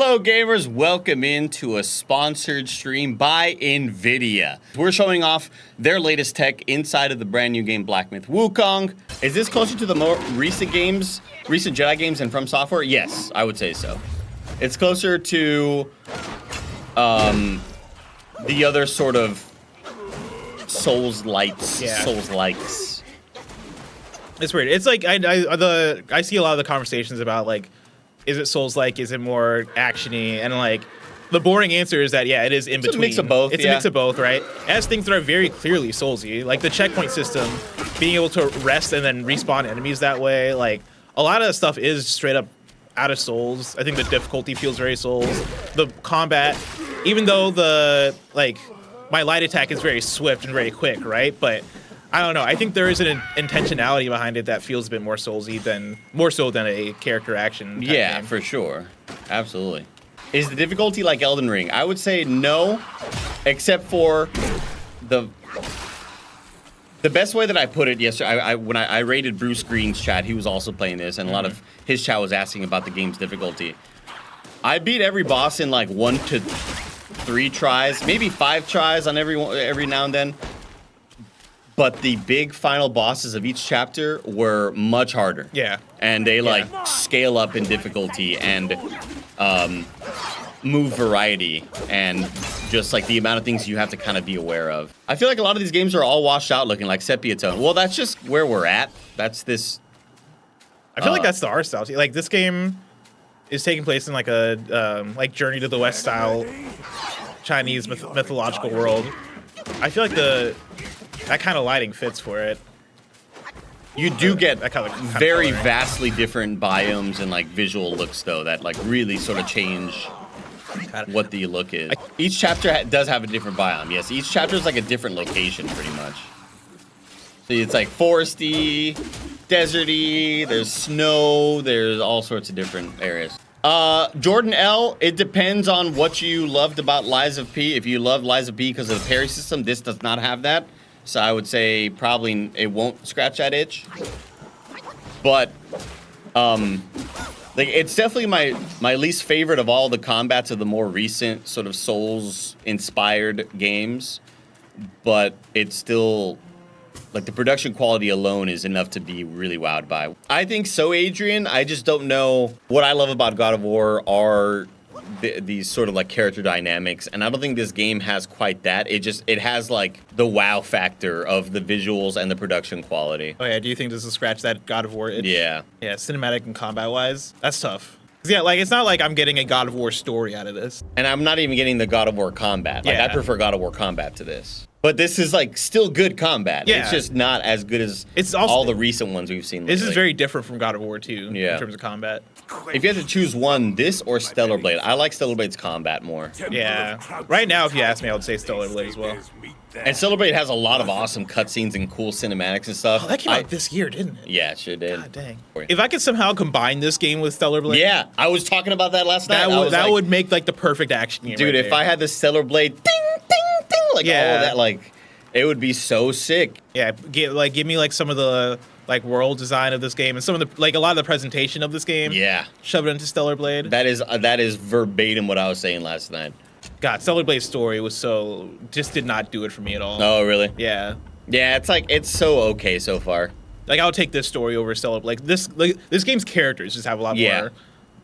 Hello gamers, welcome into a sponsored stream by NVIDIA. We're showing off their latest tech inside of the brand new game Black Myth Wukong. Is this closer to the more recent games, recent Jedi games and From Software? Yes, I would say so. It's closer to the other sort of Souls-likes. It's weird. It's like I see a lot of the conversations about like, is it Souls-like? Is it more actiony? And like, the boring answer is that yeah, it is in between. It's a mix of both. It's a mix of both, right? It has things that are very clearly Soulsy, like the checkpoint system, being able to rest and then respawn enemies that way. Like a lot of the stuff is straight up out of Souls. I think the difficulty feels very Souls. The combat, even though the my light attack is very swift and very quick, right? But I don't know. I think there is an intentionality behind it that feels a bit more Soulsy more so than a character action. Yeah, game. for sure. Absolutely. Is the difficulty like Elden Ring? I would say no, except for the best way that I put it yesterday. When I rated Bruce Green's chat, he was also playing this, and a lot of his chat was asking about the game's difficulty. I beat every boss in like 1 to 3 tries, maybe 5 tries on every now and then. But the big final bosses of each chapter were much harder. Yeah. And they scale up in difficulty and move variety and just like the amount of things you have to kind of be aware of. I feel like a lot of these games are all washed out looking like sepia tone. Well, that's just where we're at. That's this. I feel like that's the art style. Like this game is taking place in like a Journey to the West style Chinese mythological world. I feel like that kind of lighting fits for it. You do get that kind of very vastly different biomes and like visual looks though that like really sort of change what the look is. Each chapter does have a different biome. Yes, each chapter is like a different location pretty much. So it's like foresty, deserty, there's snow, there's all sorts of different areas. Jordan L, it depends on what you loved about Lies of P. If you love Lies of P because of the parry system, this does not have that. So I would say probably it won't scratch that itch. But it's definitely my least favorite of all the combats of the more recent sort of Souls-inspired games. But it's still like the production quality alone is enough to be really wowed by. I think so, Adrian. I just don't know what I love about God of War are these sort of like character dynamics, and I don't think this game has quite that. It has like the wow factor of the visuals and the production quality. Oh yeah, do you think this will scratch that God of War itch? Yeah. Yeah, cinematic and combat wise, that's tough. 'Cause yeah, like it's not like I'm getting a God of War story out of this. And I'm not even getting the God of War combat. Like yeah. I prefer God of War combat to this. But this is like still good combat. Yeah. It's just not as good as all the recent ones we've seen lately. This is very different from God of War 2 in terms of combat. If you had to choose one, this or Stellar Blade, I like Stellar Blade's combat more. Yeah. Right now, if you ask me, I would say Stellar Blade as well. And Stellar Blade has a lot of awesome cutscenes and cool cinematics and stuff. Oh, that came out this year, didn't it? Yeah, it sure did. God dang. If I could somehow combine this game with Stellar Blade. Yeah, I was talking about that last night. That would make like the perfect action game. Dude, right if I had the Stellar Blade, ding, ding, ding, like all of that, like, it would be so sick. Yeah, give me like some of the like world design of this game and some of the like a lot of the presentation of this game. Yeah. Shove it into Stellar Blade. That is verbatim what I was saying last night. God, Stellar Blade's story was just did not do it for me at all. Oh, really? Yeah. Yeah, it's so okay so far. Like I'll take this story over Stellar Blade. This game's characters just have a lot more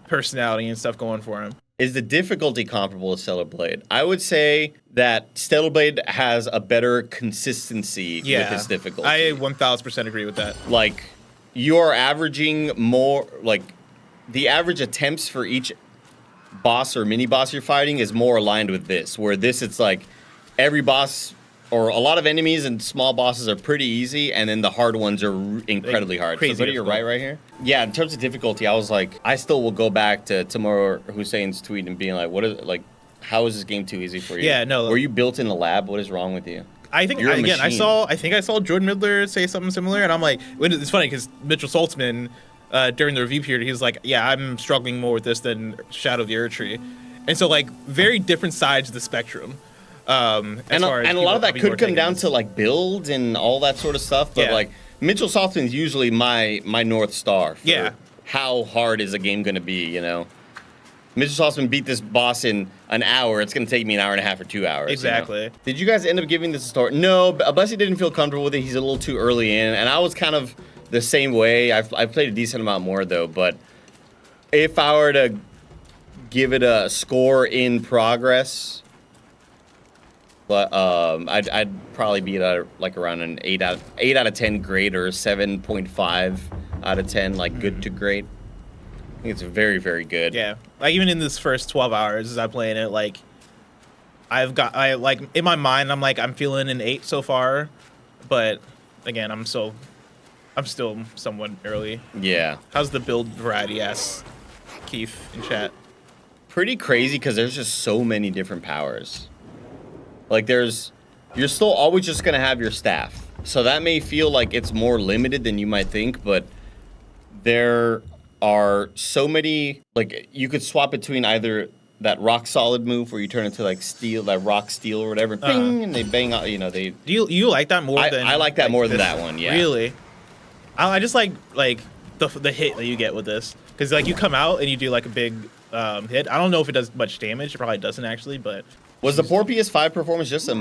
personality and stuff going for them. Is the difficulty comparable to Stellar Blade? I would say that Stellar Blade has a better consistency with its difficulty. I 1000% agree with that. Like, you're averaging more, like, the average attempts for each boss or mini-boss you're fighting is more aligned with this, where this, it's like, every boss, or a lot of enemies and small bosses are pretty easy, and then the hard ones are incredibly hard. Crazy. So, buddy, you're right here. Yeah, in terms of difficulty, I was like, I still will go back to Timur Hussein's tweet and being like, what is, like, how is this game too easy for you? Yeah, no. Were you built in the lab? What is wrong with you? I think I think I saw Jordan Midler say something similar, and I'm like, it's funny because Mitchell Saltzman during the review period, he was like, yeah, I'm struggling more with this than Shadow of the Erdtree, and so like very different sides of the spectrum. And a lot of that could come down to like builds and all that sort of stuff, but like Mitchell Saltzman's usually my North Star for how hard is a game going to be, you know? Mr. Sauceman beat this boss in an hour. It's gonna take me an hour and a half or 2 hours. Exactly. You know? Did you guys end up giving this a start? No, Bussy didn't feel comfortable with it. He's a little too early in, and I was kind of the same way. I've played a decent amount more though, but if I were to give it a score in progress, but I'd probably be at like around an 8 out of 10 grade or 7.5 out of 10, like good to great. I think it's very, very good. Yeah, like even in this first 12 hours as I'm playing it, like I like in my mind I'm feeling an 8 so far, but again I'm still somewhat early. Yeah. How's the build variety? Yes, Keith in chat. Pretty crazy because there's just so many different powers. Like you're still always just gonna have your staff, so that may feel like it's more limited than you might think, but there are so many, like you could swap between either that rock solid move where you turn into like steel, that rock steel or whatever, bing, and they bang out, you know, they. Do you like that more than? I like that more than that one. Yeah. Really, I just like the hit that you get with this, because like you come out and you do like a big hit. I don't know if it does much damage. It probably doesn't actually, but. Was the poor PS5 performance just a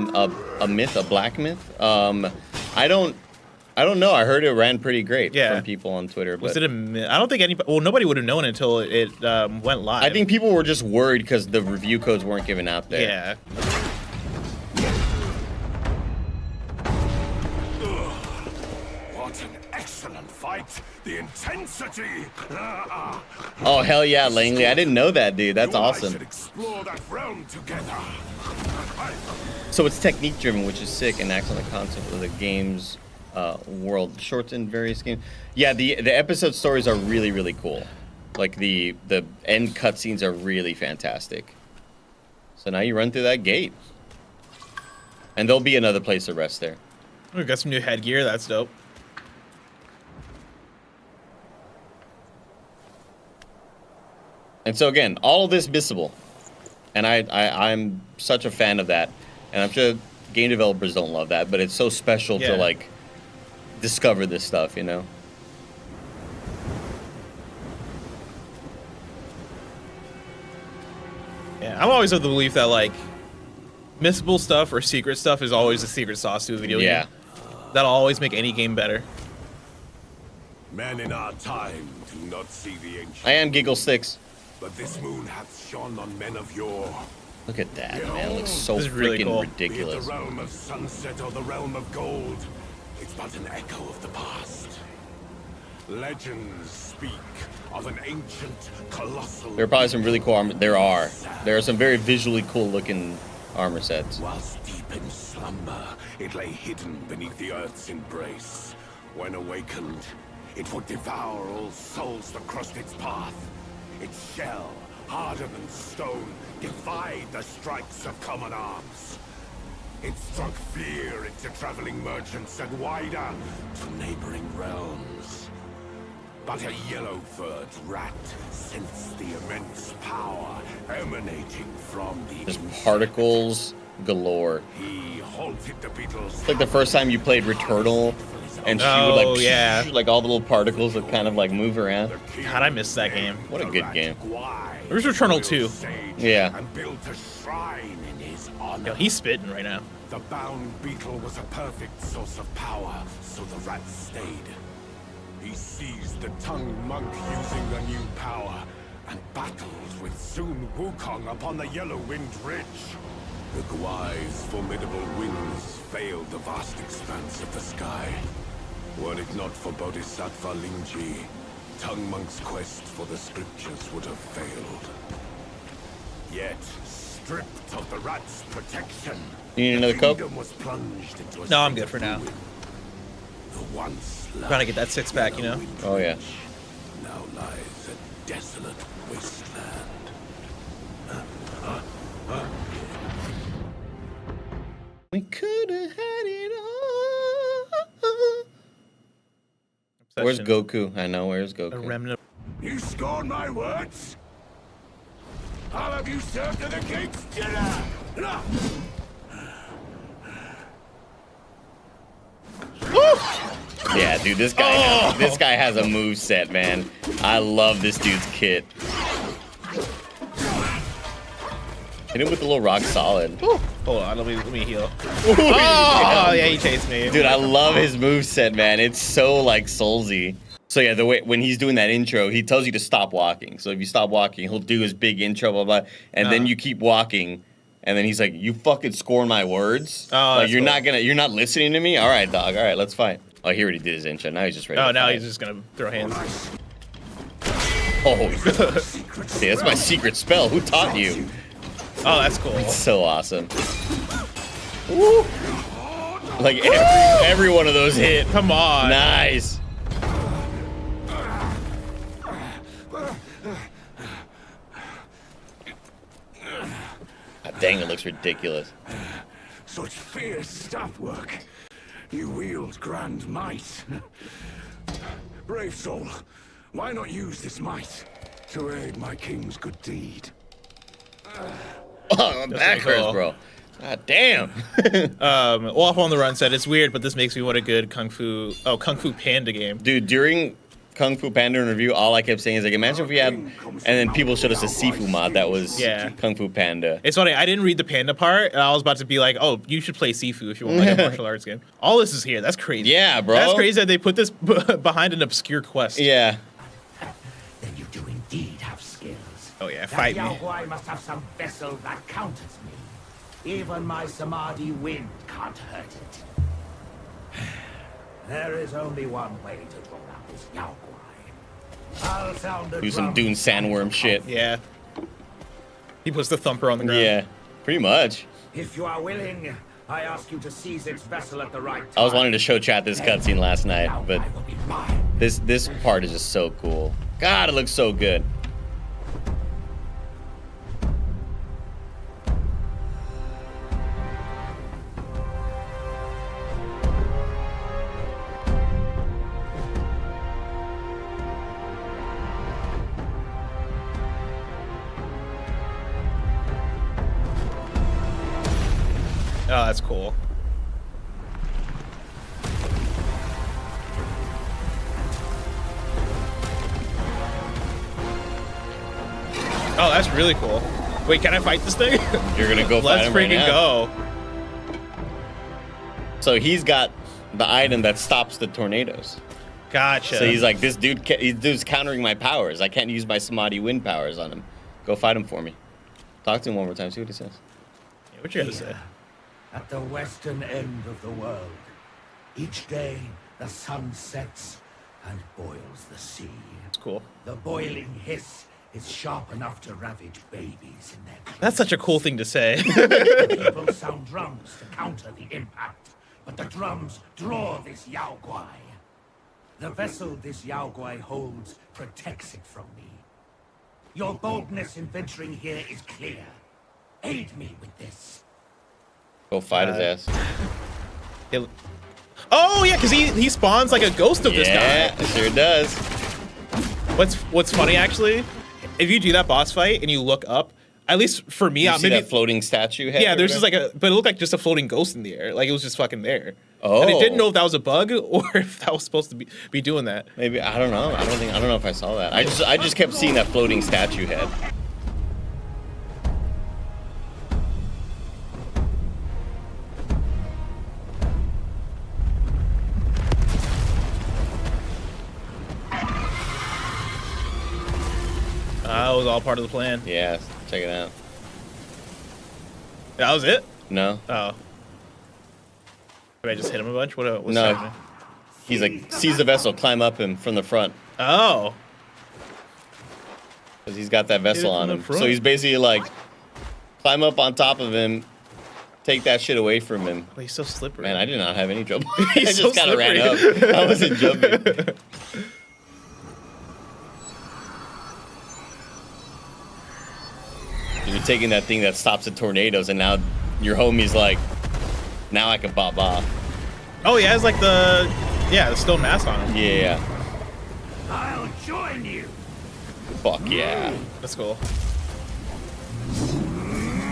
myth, a black myth? I don't know. I heard it ran pretty great from people on Twitter. But was it a myth? I don't think anybody. Well, nobody would have known until it went live. I think people were just worried because the review codes weren't given out there. Yeah. What an excellent fight! The intensity. Oh hell yeah, Langley! I didn't know that, dude. That's awesome. Should explore that realm together. So it's technique driven, which is sick, and acts on the concept of the game's world. Shorts in various games. Yeah, the episode stories are really, really cool. Like the end cutscenes are really fantastic. So now you run through that gate, and there'll be another place to rest there. We got some new headgear. That's dope. And so again, all of this missable, and I'm such a fan of that, and I'm sure game developers don't love that, but it's so special to like discover this stuff, you know. Yeah, I'm always of the belief that like missable stuff or secret stuff is always the secret sauce to a video game. Yeah, that'll always make any game better. Men in our time do not see the ancient. I am Giggle Sticks. But this moon hath shone on men of yore. Look at that, man. It looks so really freaking cool. ridiculous. Be it the realm of sunset or the realm of gold, it's but an echo of the past. Legends speak of an ancient, colossal. There are probably some really cool armor. There are some very visually cool looking armor sets. Whilst deep in slumber, it lay hidden beneath the earth's embrace. When awakened, it would devour all souls that crossed its path. Its shell, harder than stone, defied the strikes of common arms. It struck fear into traveling merchants and wider to neighboring realms. But a yellow-furred rat sensed the immense power emanating from the Just particles galore. He halted the beetles. It's like the first time you played Returnal, and she would like all the little particles would kind of like move around. God, I missed that game. What a good game. There's Returnal 2. Yeah. And built a shrine in his honor. Yo, he's spitting right now. The bound beetle was a perfect source of power, so the rat stayed. He seized the tongue monk using the new power, and battled with soon Wukong upon the Yellow-Wind Ridge. The Gwai's formidable winds veiled the vast expanse of the sky. Were it not for Bodhisattva Lingji, Tongue Monk's quest for the scriptures would have failed. Yet, stripped of the rat's protection, You need another Coke? kingdom was plunged into a No, I'm state good for of now. ruin. The once Gotta get that six-pack, you know? Oh yeah. now lies a desolate wasteland. We could have had it all. Where's Goku? I know, where's A Goku? remnant. You scorn my words? I'll have you served to the king's dinner! Yeah, dude, this guy has a move set, man. I love this dude's kit. Hit him with a little rock solid. Ooh. Hold on, let me heal. Oh, yeah, he chased me. Dude, I love his moveset, man. It's so like Soulsy. So yeah, the way when he's doing that intro, he tells you to stop walking. So if you stop walking, he'll do his big intro, blah blah, and then you keep walking, and then he's like, "You fucking scorn my words. Oh, like you're not listening to me. All right, dog. All right, let's fight." Oh, he already did his intro. Now he's just ready. Oh, to now fight. he's just gonna throw hands. Oh, see, that's my secret spell. Who taught you? Oh, that's cool. So awesome. Woo. Like every one of those hit. Come on. Nice. God dang, it looks ridiculous. Such fierce staff work. You wield grand might. Brave soul, why not use this might to aid my king's good deed? Oh, my back hurts, cool. bro. God damn. Waffle on the Run said it's weird, but this makes me want a good Kung Fu Panda game. Dude, during Kung Fu Panda in review, all I kept saying is like, imagine if we had, and then people showed us a Sifu mod that was Kung Fu Panda. It's funny, I didn't read the Panda part, and I was about to be like, oh, you should play Sifu if you want like a martial arts game. All this is here. That's crazy. Yeah, bro. That's crazy that they put this behind an obscure quest. Yeah. Then you do indeed have skills. Oh yeah, fight me. That Yaogwai must have some vessel that counters me. Even my Samadhi wind can't hurt it. There is only one way to draw out this Yaogwai. I'll sound the Do some drum. Dune sandworm shit. Yeah. He puts the thumper on the ground. Yeah, pretty much. If you are willing, I ask you to seize its vessel at the right time. I was wanting to show chat this cutscene last night, but Yaogwai will be mine. this part is just so cool. God, it looks so good. Oh, that's cool. Oh, that's really cool. Wait, can I fight this thing? You're gonna go fight Let's him right freaking now. go. So he's got the item that stops the tornadoes. Gotcha. So he's like, this dude's countering my powers. I can't use my Samadhi wind powers on him. Go fight him for me. Talk to him one more time. See what he says. Yeah, what you gotta say? At the western end of the world, each day the sun sets and boils the sea. It's cool. The boiling hiss is sharp enough to ravage babies in their cradles. That's such a cool thing to say. People sound drums to counter the impact, but the drums draw this Yaogwai. The vessel this Yaogwai holds protects it from me. Your boldness in venturing here is clear. Aid me with this. Go fight his ass. Oh yeah, because he spawns like a ghost of this guy. Yeah, sure does. What's funny actually, if you do that boss fight and you look up, at least for me, You see maybe that floating statue head? yeah, or there's just whatever? like but it looked like just a floating ghost in the air, like it was just fucking there. Oh. And I didn't know if that was a bug or if that was supposed to be doing that. Maybe, I don't know. I don't know if I saw that. I just kept seeing that floating statue head. That was all part of the plan. Yeah, check it out. That was it? No? Oh. Did I just hit him a bunch? What's No. happening? He's like, seize the vessel, climb up him from the front. Oh. Because he's got that vessel from on the him. front. So he's basically like, climb up on top of him, take that shit away from him. Well, he's so slippery. Man, I did not have any trouble. I He's just so kind of ran slippery. up. I wasn't jumping. You're taking that thing that stops the tornadoes, and now your homie's like, now I can pop off. Oh, he has like the stone mask on him. Yeah. I'll join you. Fuck yeah. That's cool.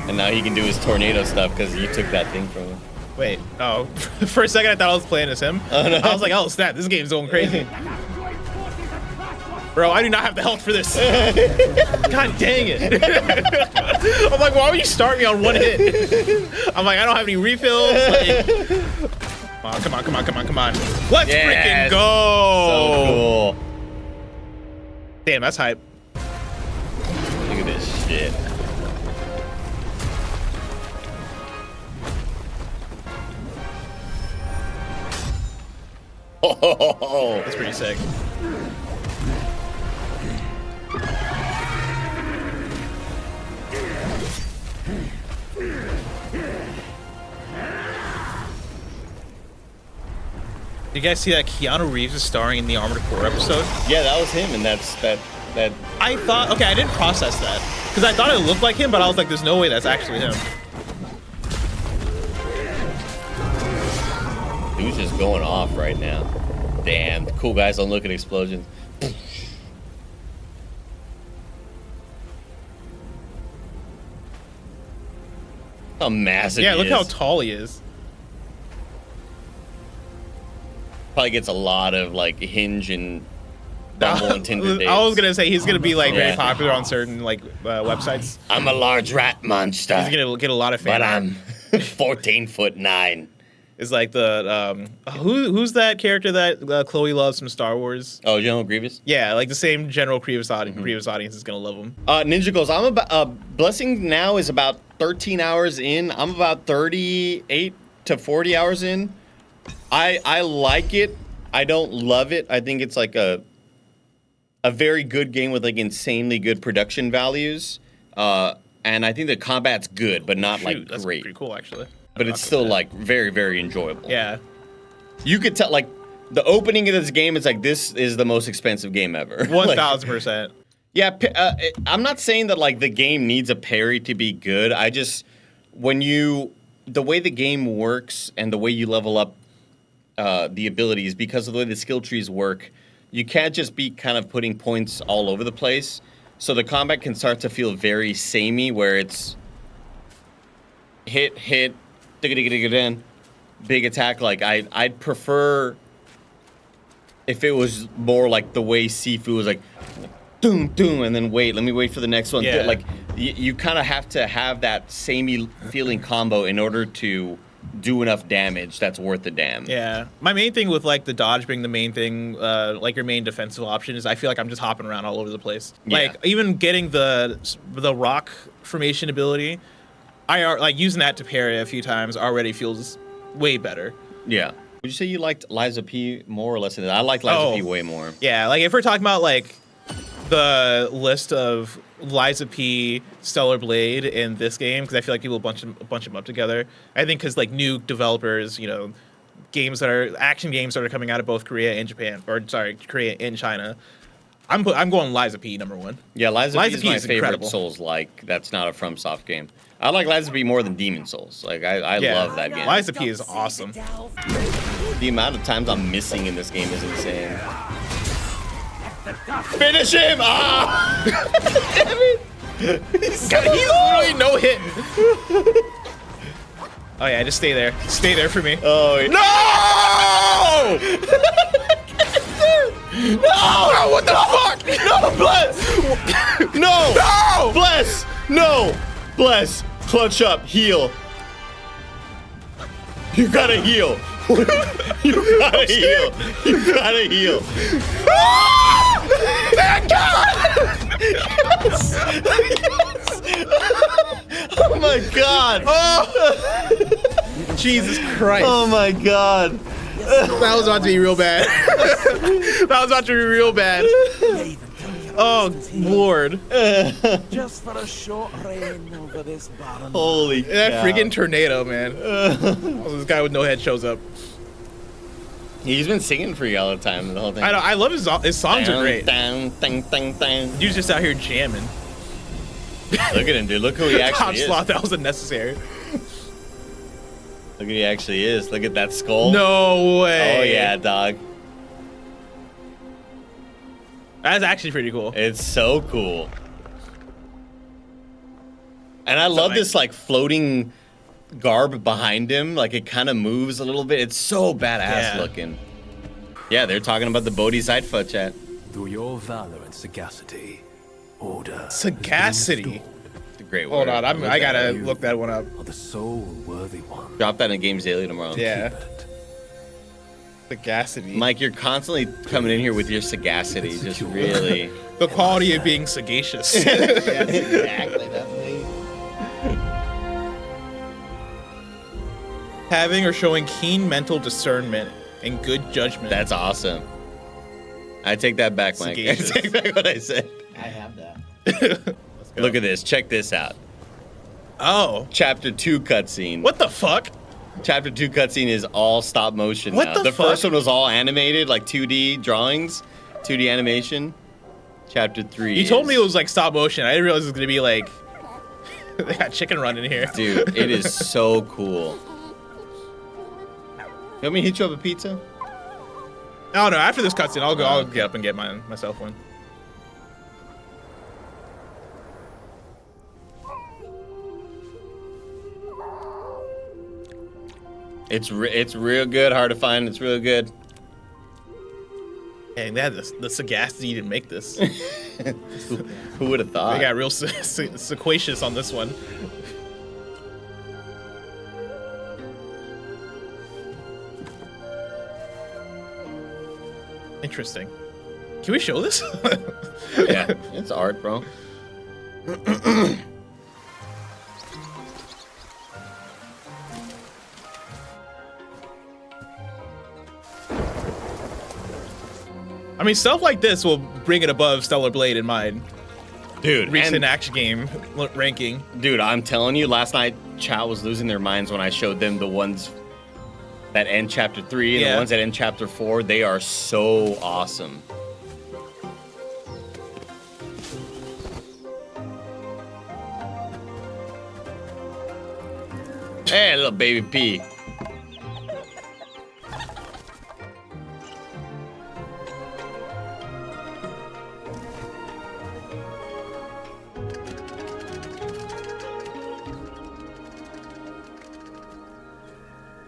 And now he can do his tornado stuff because you took that thing from him. Wait. Oh, for a second I thought I was playing as him. Oh, no. I was like, oh snap, this game's going crazy. Bro, I do not have the health for this. God dang it. I'm like, like, why would you start me on one hit? I'm like, I don't have any refills. Like, come on. Let's freaking go. So cool. Damn, that's hype. Look at this shit. Oh, That's pretty sick. Did you guys see that Keanu Reeves is starring in the Armored Core episode? yeah, that was him, and that's that. I thought, okay, I didn't process that because I thought it looked like him, but I was like, there's no way that's actually him. Dude's just going off right now. Damn, the cool guys don't look at explosions. How massive Yeah, he look is. how tall he is. Probably gets a lot of like Hinge and Bumble and Tinder dates. I was gonna say he's gonna be like very Yeah. popular on certain like websites. I'm a large rat monster, He's gonna get a lot of fame. but I'm 14'9". It's like the who's that character that Chloe loves from Star Wars? Oh, General Grievous. Yeah, like the same general Grievous audience is gonna love him. Ninja goes. I'm about Blessing now is about 13 hours in. I'm about 38 to 40 hours in. I like it. I don't love it. I think it's like a very good game with like insanely good production values. And I think the combat's good, but not like That's great. pretty cool actually. But it's still like very, very enjoyable. Yeah. You could tell like the opening of this game is like this is the most expensive game ever. 1000%. Yeah, I'm not saying that like the game needs a parry to be good. I just the way the game works and the way you level up the abilities, because of the way the skill trees work, you can't just be kind of putting points all over the place. So the combat can start to feel very samey, where it's hit, big attack. Like I'd prefer if it was more like the way Sifu was like, doom, doom, and then let me wait for the next one. Yeah. Like you kind of have to have that samey feeling combo in order to do enough damage that's worth the damn. Yeah. My main thing with like the dodge being the main thing, like your main defensive option, is I feel like I'm just hopping around all over the place. Yeah. Like even getting the rock formation ability, like using that to parry a few times already feels way better. Yeah. Would you say you liked Liza P more or less than that? I like Liza P way more. Yeah, like if we're talking about like the list of Liza P, Stellar Blade in this game, because I feel like people bunch them up together. I think because like new developers, games that are action games that are coming out of both Korea and Japan, or sorry, Korea and China. I'm going Liza P number one. Yeah, Liza P is my favorite incredible. Souls-like. That's not a FromSoft game. I like Liza P more than Demon Souls. Like I love that game. Liza P is awesome. The amount of times I'm missing in this game is insane. Finish him! Ah! Damn it! He's literally no hit. Oh yeah, just stay there. Stay there for me. Oh No! No! What the fuck? no! Bless! No! No! Bless! No! Bless! Clutch up! Heal! You gotta heal! You gotta heal! You gotta heal! Thank God! Yes! Oh my god! Oh! Jesus Christ. Oh my god! That was about to be real bad. That was about to be real bad. Oh, Lord. Just for a short reign over this barren. Holy That cow. freaking tornado, man. This guy with no head shows up. He's been singing for you all the time, the whole thing. I love his songs are great. Dang, dang, dang, dang. Dude's just out here jamming. Look at him, dude. Look who he Top actually is. slot, that was unnecessary. Look who he actually is. Look at that skull. No way. Oh yeah, dog. That's actually pretty cool. It's so cool. And I love this like floating garb behind him. Like it kind of moves a little bit. It's so badass looking. Yeah, they're talking about the Bodhisattva chat. Through your valor and sagacity, order. Sagacity. a great Hold word. on, I gotta look that one up. Are the sole worthy one. Drop that in Games Daily tomorrow. Yeah. Keep it. Sagacity. Mike, you're constantly coming in here with your sagacity. Just really. The quality of being sagacious. Exactly. That's me. Having or showing keen mental discernment and good judgment. That's awesome. I take that back, Mike. Sagacious. I take back what I said. I have that. Look at this. Check this out. Oh. Chapter 2 cutscene. What the fuck? Chapter 2 cutscene is all stop motion What now. the First fuck? one was all animated, like 2D drawings, 2D animation. Chapter 3 You told me it was like stop motion. I didn't realize it was gonna be like they got chicken run in here. Dude, it is so cool. You want me to hit you up a pizza? Oh no, after this cutscene, I'll get up and get myself one. It's real good. Hard to find. It's real good. Dang, they had the sagacity to make this. Who would have thought? They got real sequacious on this one. Interesting. Can we show this? Yeah, it's art, bro. I mean, stuff like this will bring it above Stellar Blade in mine. Dude, Recent and, action game ranking. dude, I'm telling you, last night chat was losing their minds when I showed them the ones that end chapter 3 and Yeah. the ones that end chapter 4. They are so awesome. Hey, little baby P.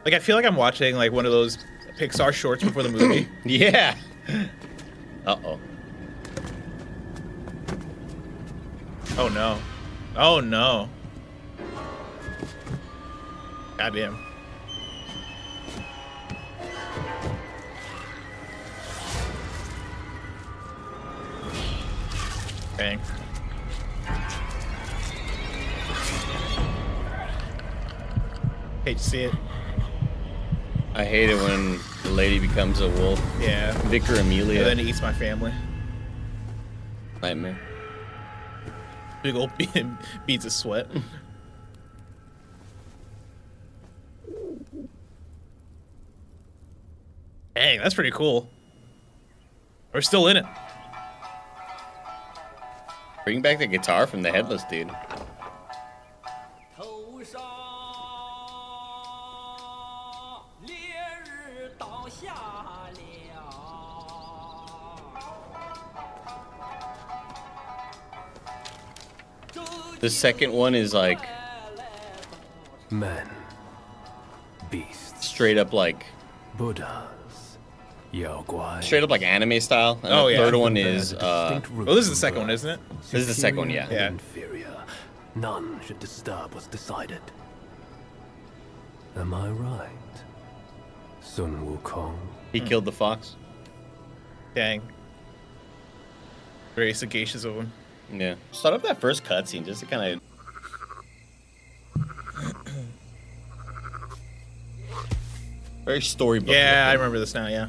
Like, I feel like I'm watching like one of those Pixar shorts before the movie. Yeah. Uh-oh. Oh no. Oh no. Goddamn. Bang. Hate to see it. I hate it when the lady becomes a wolf. Yeah. Vicar Amelia. And then it eats my family. Nightmare. Big old beads of sweat. Dang, that's pretty cool. We're still in it. Bring back the guitar from the headless dude. 头上烈日倒下了。 The second one is like Men, beasts, straight up like anime style. And Oh, the yeah. third one is Oh, this is the second one, isn't it? this is the second one, yeah. Yeah. Inferior. None should disturb what's decided. Am I right, Sun Wukong? He killed the fox. Dang. Very sagacious of him. Yeah. Start up that first cutscene just to kind of. Very storybook. Yeah, I looking. remember this now, yeah.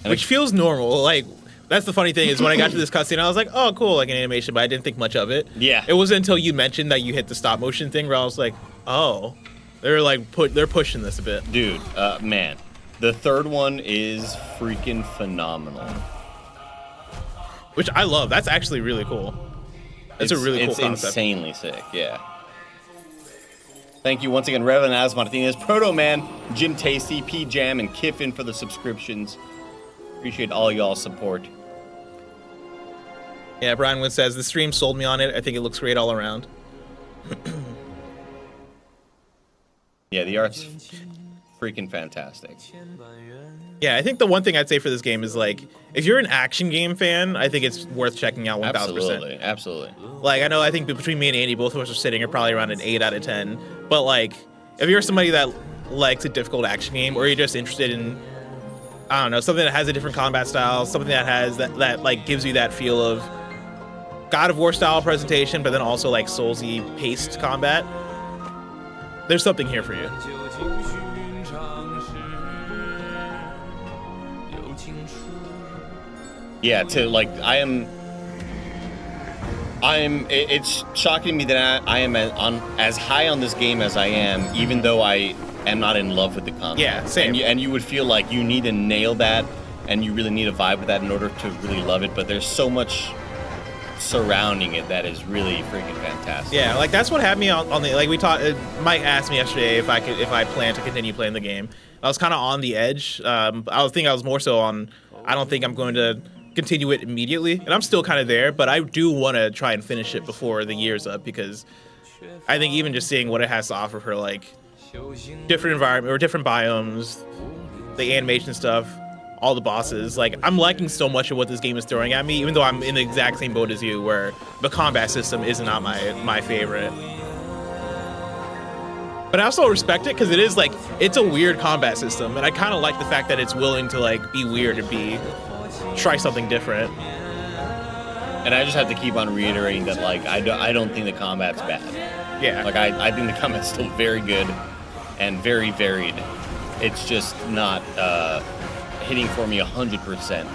And Which feels normal. Like, that's the funny thing is when I got to this cutscene, I was like, oh, cool, like an animation, but I didn't think much of it. Yeah. It wasn't until you mentioned that you hit the stop motion thing where I was like, oh, they're like, they're pushing this a bit. Dude, man. The third one is freaking phenomenal. Which I love. That's actually really cool. That's a really cool It's concept. insanely sick, yeah. Thank you once again, Reverend Az Martinez, Proto Man, Jim Tasty, P Jam, and Kiffin for the subscriptions. Appreciate all y'all's support. Yeah, Brian Wood says, the stream sold me on it. I think it looks great all around. Yeah, the art's freaking fantastic. Yeah, I think the one thing I'd say for this game is like, if you're an action game fan, I think it's worth checking out 1000%. Absolutely, absolutely. Like, I think between me and Andy, both of us are sitting here probably around an 8 out of 10. But like, if you're somebody that likes a difficult action game, or you're just interested in, I don't know, something that has a different combat style, something that has that like gives you that feel of God of War style presentation, but then also like Soulsy paced combat, there's something here for you. Yeah, it's shocking me that I am as high on this game as I am, even though I am not in love with the combat. Yeah, same. And you would feel like you need to nail that, and you really need a vibe with that in order to really love it, but there's so much surrounding it that is really freaking fantastic. Yeah, like that's what had me on the, like we talked, Mike asked me yesterday if I plan to continue playing the game. I was kind of on the edge. I was more so on, I don't think I'm going to continue it immediately, and I'm still kind of there, but I do want to try and finish it before the year's up, because I think even just seeing what it has to offer for like different environment or different biomes, the animation stuff, all the bosses, like I'm liking so much of what this game is throwing at me, even though I'm in the exact same boat as you where the combat system is not my favorite. But I also respect it because it is like, it's a weird combat system, and I kind of like the fact that it's willing to like be weird and try something different. And I just have to keep on reiterating that like I don't think the combat's bad. Yeah. Like I think the combat's still very good and very varied. It's just not hitting for me 100%.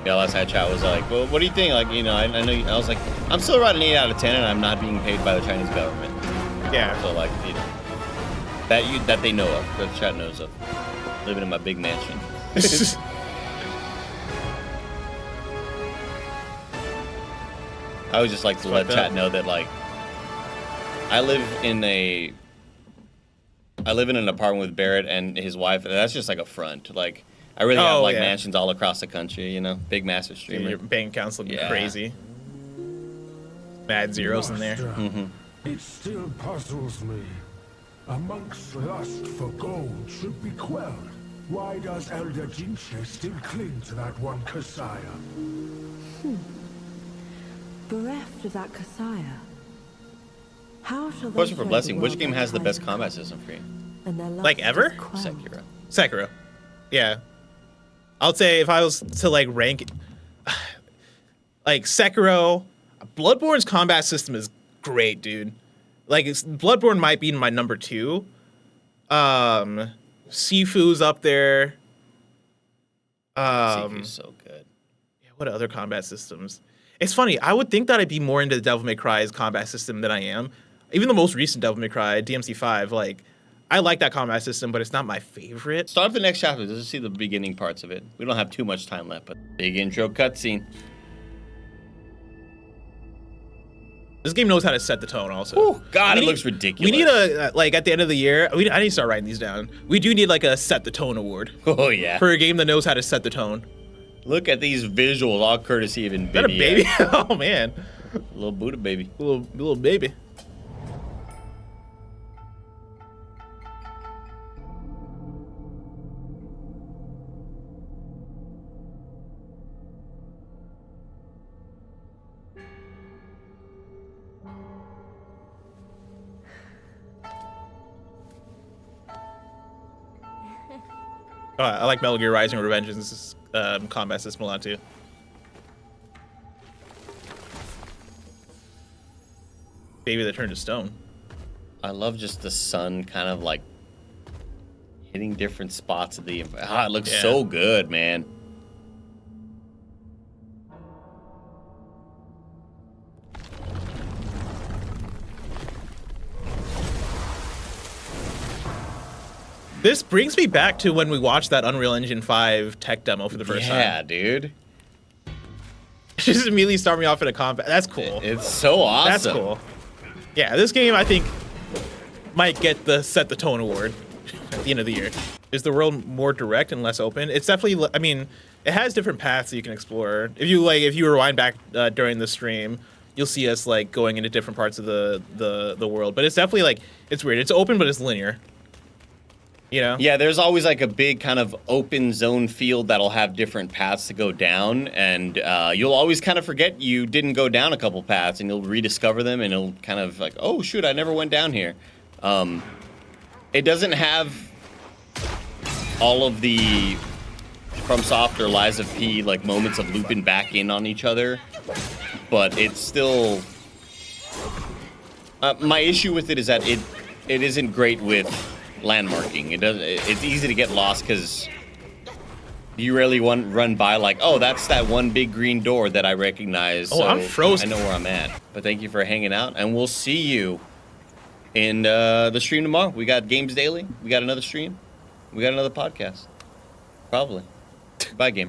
Yeah, last night chat was like, well, what do you think? Like, you know, I know I was like, I'm still around an 8 out of 10, and I'm not being paid by the Chinese government. Yeah. So like, you know, that they know of, that the chat knows of, living in my big mansion. I would just like to let chat know that like, I live in an apartment with Barrett and his wife, and that's just like a front. Like, I really have like mansions all across the country, you know, big massive streamer. Your bank account's looking crazy. Mad zeros in there. Mm-hmm. It still puzzles me. A monk's lust for gold should be quelled. Why does Elder Jinche still cling to that one Kasaya? Bereft of that Kasaya, how shall they Question for show Blessing: the which world game has the their best true combat colors? system for you? And their love Like ever? is quelled? Sekiro. Sekiro. Yeah. I'll say if I was to like rank it, like Sekiro, Bloodborne's combat system is great, dude. Like Bloodborne might be my number 2. Sifu's up there. Sifu's so good. Yeah, what other combat systems? It's funny. I would think that I'd be more into Devil May Cry's combat system than I am. Even the most recent Devil May Cry, DMC5, like I like that combat system, but it's not my favorite. Start the next chapter. Let's see the beginning parts of it. We don't have too much time left, but big intro cutscene. This game knows how to set the tone also. Oh, God, it looks ridiculous. We need a, like, at the end of the year, I need to start writing these down. We do need, like, a set the tone award. Oh, yeah. For a game that knows how to set the tone. Look at these visuals, all courtesy of NVIDIA. Is that a baby? Oh, man. Little Buddha baby. Little baby. I like Metal Gear Rising: Revengeance's combat system a lot too. Baby that turned to stone. I love just the sun kind of like hitting different spots of the. Ah, it looks so good, man. This brings me back to when we watched that Unreal Engine 5 tech demo for the first time. Yeah, dude. Just immediately start me off in a combat. That's cool. It's so awesome. That's cool. Yeah, this game I think might get the set the tone award at the end of the year. Is the world more direct and less open? It's definitely. I mean, it has different paths that you can explore. If you rewind back during the stream, you'll see us like going into different parts of the world. But it's definitely like it's weird. It's open, but it's linear. You know? Yeah, there's always like a big kind of open zone field that'll have different paths to go down, and you'll always kind of forget you didn't go down a couple paths, and you'll rediscover them, and it'll kind of like, oh shoot, I never went down here. It doesn't have all of the FromSoft or Lies of P like moments of looping back in on each other, but it's still. My issue with it is that it isn't great with landmarking. It's easy to get lost because you rarely run by like, oh, that's that one big green door that I recognize. Oh, so I'm frozen. I know where I'm at. But thank you for hanging out, and we'll see you in the stream tomorrow. We got Games Daily. We got another stream. We got another podcast. Probably. Bye, game.